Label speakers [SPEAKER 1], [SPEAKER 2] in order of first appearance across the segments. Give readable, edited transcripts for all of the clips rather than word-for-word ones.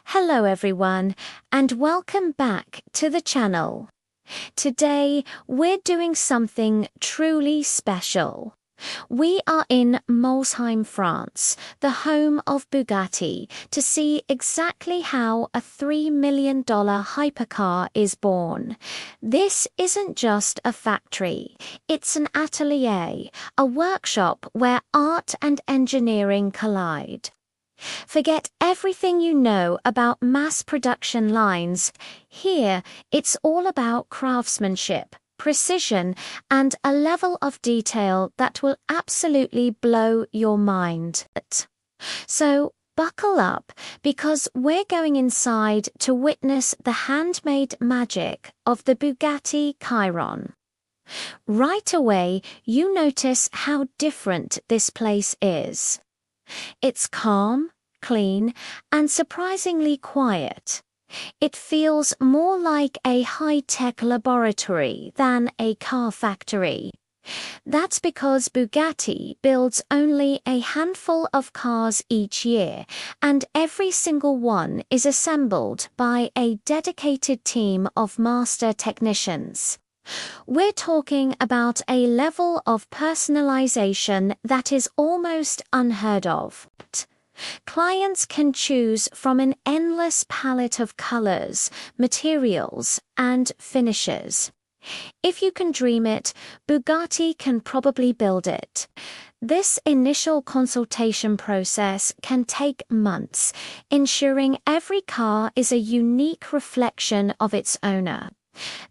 [SPEAKER 1] Hello everyone, and welcome back to the channel. Today we're doing something truly special. We are in Molsheim, France, the home of Bugatti, to see exactly how a $3 million hypercar is born. This isn't just a factory, it's an atelier, a workshop where art and engineering collide. Forget everything you know about mass production lines. Here, it's all about craftsmanship, precision, and a level of detail that will absolutely blow your mind. So, buckle up, because we're going inside to witness the handmade magic of the Bugatti Chiron. Right away, you notice how different this place is. It's calm, clean, and surprisingly quiet. It feels more like a high-tech laboratory than a car factory. That's because Bugatti builds only a handful of cars each year, and every single one is assembled by a dedicated team of master technicians. We're talking about a level of personalization that is almost unheard of. Clients can choose from an endless palette of colors, materials, and finishes. If you can dream it, Bugatti can probably build it. This initial consultation process can take months, ensuring every car is a unique reflection of its owner.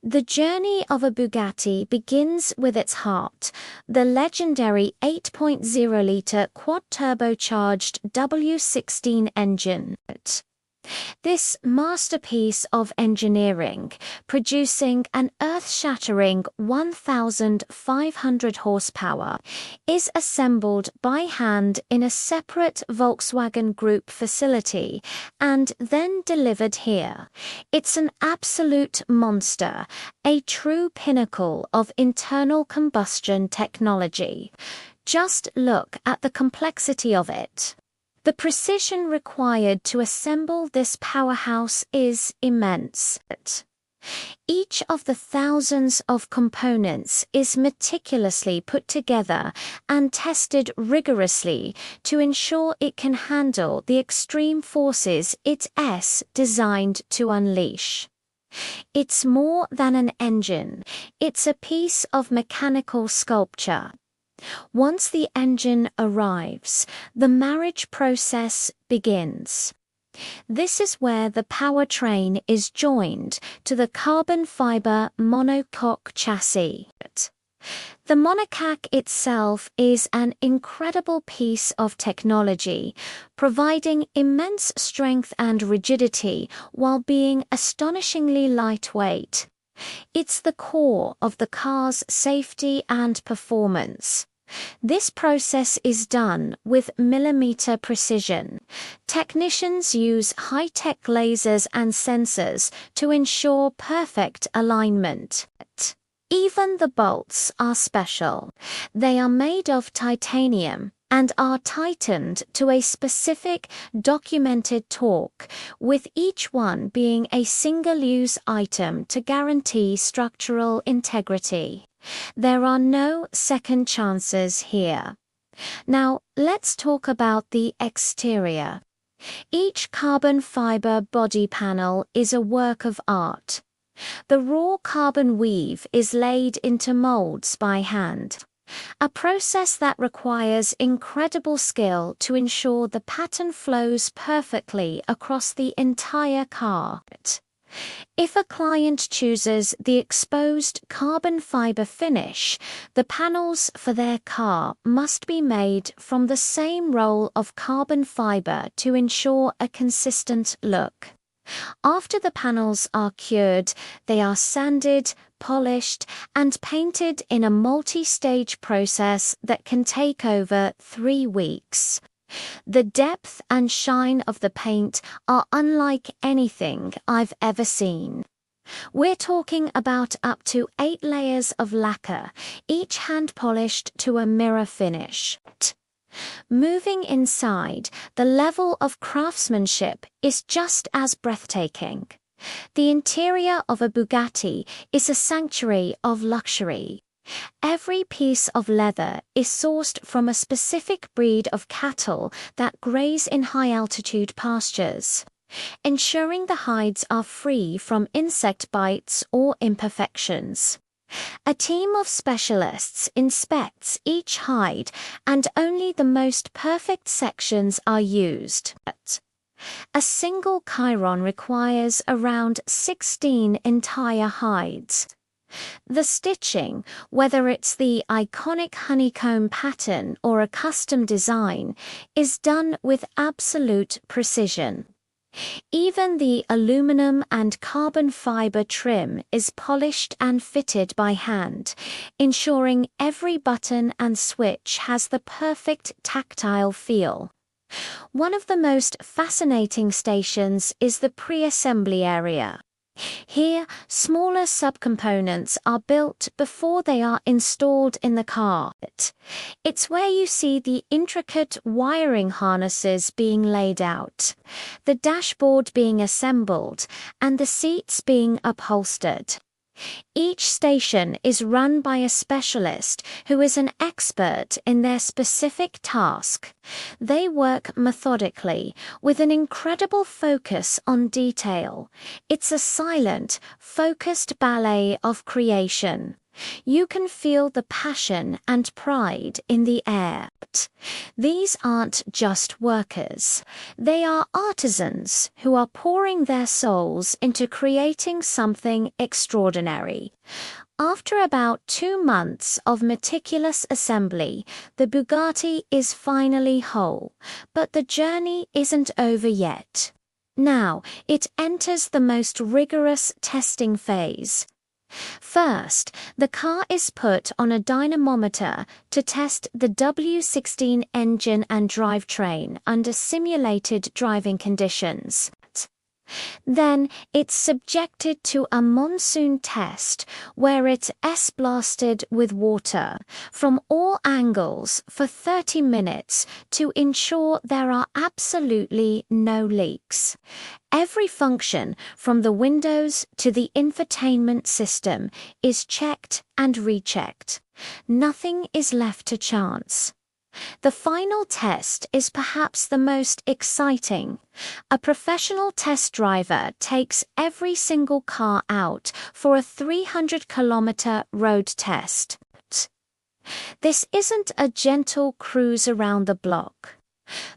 [SPEAKER 1] The journey of a Bugatti begins with its heart, the legendary 8.0-litre quad-turbocharged W16 engine. This masterpiece of engineering, producing an earth-shattering 1,500 horsepower, is assembled by hand in a separate Volkswagen Group facility and then delivered here. It's an absolute monster, a true pinnacle of internal combustion technology. Just look at the complexity of it. The precision required to assemble this powerhouse is immense. Each of the thousands of components is meticulously put together and tested rigorously to ensure it can handle the extreme forces it's designed to unleash. It's more than an engine, it's a piece of mechanical sculpture. Once the engine arrives, the marriage process begins. This is where the powertrain is joined to the carbon fiber monocoque chassis. The monocoque itself is an incredible piece of technology, providing immense strength and rigidity while being astonishingly lightweight. It's the core of the car's safety and performance. This process is done with millimeter precision. Technicians use high-tech lasers and sensors to ensure perfect alignment. Even the bolts are special. They are made of titanium and are tightened to a specific documented torque, with each one being a single-use item to guarantee structural integrity. There are no second chances here. Now, let's talk about the exterior. Each carbon fiber body panel is a work of art. The raw carbon weave is laid into molds by hand, a process that requires incredible skill to ensure the pattern flows perfectly across the entire car. If a client chooses the exposed carbon fiber finish, the panels for their car must be made from the same roll of carbon fiber to ensure a consistent look. After the panels are cured, they are sanded, polished, and painted in a multi-stage process that can take over 3 weeks. The depth and shine of the paint are unlike anything I've ever seen. We're talking about up to 8 layers of lacquer, each hand-polished to a mirror finish. Moving inside, the level of craftsmanship is just as breathtaking. The interior of a Bugatti is a sanctuary of luxury. Every piece of leather is sourced from a specific breed of cattle that graze in high-altitude pastures, ensuring the hides are free from insect bites or imperfections. A team of specialists inspects each hide, and only the most perfect sections are used. A single Chiron requires around 16 entire hides. The stitching, whether it's the iconic honeycomb pattern or a custom design, is done with absolute precision. Even the aluminum and carbon fiber trim is polished and fitted by hand, ensuring every button and switch has the perfect tactile feel. One of the most fascinating stations is the pre-assembly area. Here, smaller subcomponents are built before they are installed in the car. It's where you see the intricate wiring harnesses being laid out, the dashboard being assembled, and the seats being upholstered. Each station is run by a specialist who is an expert in their specific task. They work methodically, with an incredible focus on detail. It's a silent, focused ballet of creation. You can feel the passion and pride in the air. These aren't just workers. They are artisans who are pouring their souls into creating something extraordinary. After about 2 months of meticulous assembly, the Bugatti is finally whole, but the journey isn't over yet. Now, it enters the most rigorous testing phase. First, the car is put on a dynamometer to test the W16 engine and drivetrain under simulated driving conditions. Then it's subjected to a monsoon test where it's S-blasted with water from all angles for 30 minutes to ensure there are absolutely no leaks. Every function, from the windows to the infotainment system, is checked and rechecked. Nothing is left to chance. The final test is perhaps the most exciting. A professional test driver takes every single car out for a 300-kilometer road test. This isn't a gentle cruise around the block.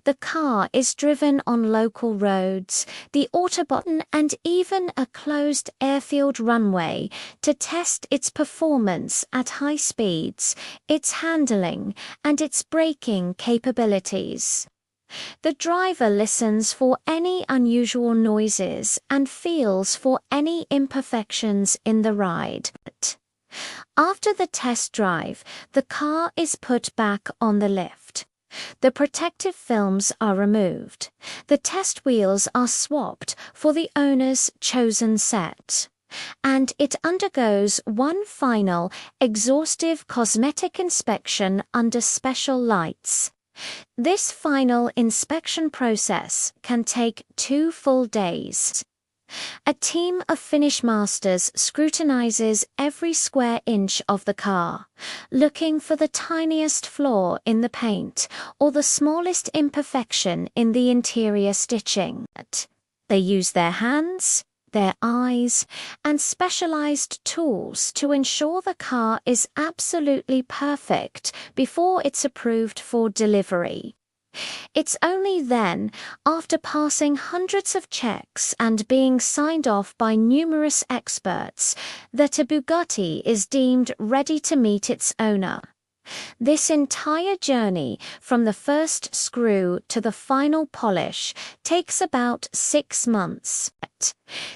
[SPEAKER 1] The car is driven on local roads, the Autobahn, and even a closed airfield runway to test its performance at high speeds, its handling, and its braking capabilities. The driver listens for any unusual noises and feels for any imperfections in the ride. After the test drive, the car is put back on the lift. The protective films are removed. The test wheels are swapped for the owner's chosen set. And it undergoes one final, exhaustive cosmetic inspection under special lights. This final inspection process can take 2 full days. A team of finish masters scrutinizes every square inch of the car, looking for the tiniest flaw in the paint or the smallest imperfection in the interior stitching. They use their hands, their eyes, and specialized tools to ensure the car is absolutely perfect before it's approved for delivery. It's only then, after passing hundreds of checks and being signed off by numerous experts, that a Bugatti is deemed ready to meet its owner. This entire journey, from the first screw to the final polish, takes about 6 months.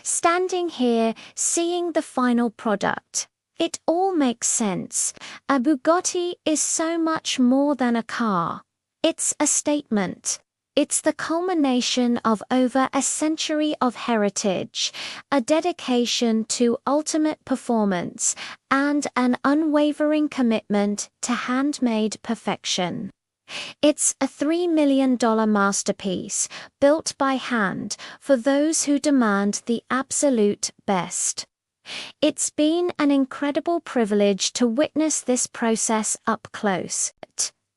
[SPEAKER 1] Standing here, seeing the final product, it all makes sense. A Bugatti is so much more than a car. It's a statement. It's the culmination of over a century of heritage, a dedication to ultimate performance, and an unwavering commitment to handmade perfection. It's a $3 million masterpiece, built by hand for those who demand the absolute best. It's been an incredible privilege to witness this process up close.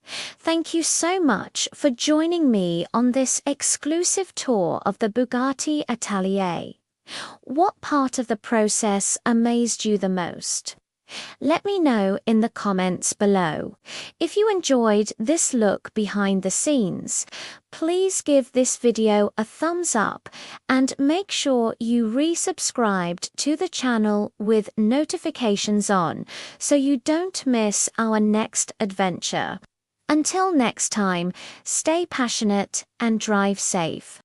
[SPEAKER 1] Thank you so much for joining me on this exclusive tour of the Bugatti Atelier. What part of the process amazed you the most? Let me know in the comments below. If you enjoyed this look behind the scenes, please give this video a thumbs up and make sure you resubscribed to the channel with notifications on so you don't miss our next adventure. Until next time, stay passionate and drive safe.